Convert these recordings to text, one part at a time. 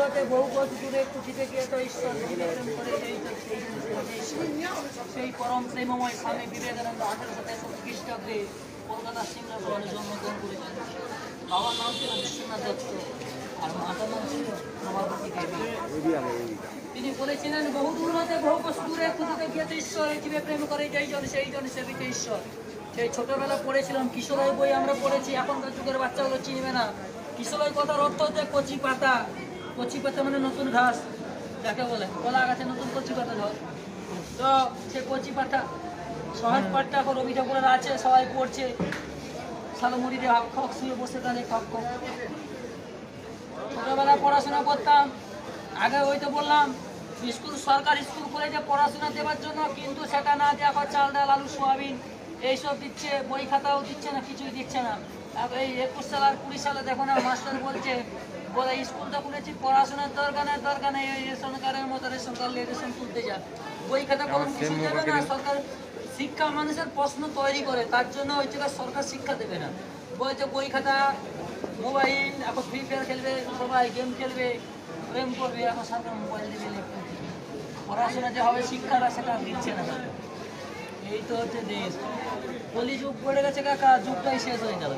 হতে বহু বছর দূরে খুঁটিতে গিয়ে তো ঈশ্বর প্রেম করে সেই পরম প্রেমময় স্বামী বিবেকানন্দ 1863 খ্রিস্টাব্দে কলকাতা সিংহাসনে জন্মগ্রহণ করেছেন। বাবার নাম ছিল বিশ্বনাথ দত্ত আর মাতার নাম ছিল রমাপতি দেবী। তিনি বলেছিলেন, বহু দূর হতে বহু বছর দূরে খুঁটিতে গিয়ে তো ঈশ্বর জীবে প্রেম করে যেই জন সেই জন সেবিতে ঈশ্বর। সেই ছোটবেলা পড়েছিলাম কিশোরয় বই আমরা পড়েছি, এখনকার যুগের বাচ্চাগুলো চিনবে না। কিশোরয় কথার অর্থ হচ্ছে কচি পাতা। কচি পাতা মানে নতুন ঘাস যাকে বলে, কলা গাছে নতুন কচি পাতা ধর। তো সে কচি পাতা সহজ পাঠটা এখন রবি ঠাকুরের আছে, সবাই পড়ছে। শালমুড়িতে হক খক শুয়ে বসে তাদের খক খক। ছোটবেলায় পড়াশোনা করতাম, আগে ওই তো বললাম স্কুল, সরকার স্কুল কলেজে পড়াশোনা দেওয়ার জন্য, কিন্তু সেটা না দিয়ে এখন চাল ডাল আলু সোয়াবিন এইসব দিচ্ছে, বই খাতাও দিচ্ছে না, কিছুই দিচ্ছে না। এই 21 সাল আর 20 সালে দেখো না, মাস্টার বলছে বলে স্কুলটা খুলেছি পড়াশোনার দরকার নেই, ওই রেশন কার্ডের মতো রেশন কার্ড রেশন তুলতে যা, বই খাতা কলম কিছু দেবে না। সরকার শিক্ষা মানুষের প্রশ্ন তৈরি করে, তার জন্য ওই জায়গায় সরকার শিক্ষা দেবে না। বলছে বই খাতা, মোবাইল, এখন ফ্রি ফায়ার খেলবে, সবাই গেম খেলবে, প্রেম করবে, এখন সরকার মোবাইল দেবে। পড়াশোনা যে হবে শিক্ষাটা সেটা দিচ্ছে না। এই তো হচ্ছে দেশ, কলি যুগ পড়ে গেছে কাকা, যুগটাই শেষ হয়ে গেল।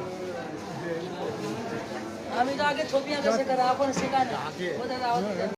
আমি তো আগে ছবি আঁকা শেখা, এখন শেখা না।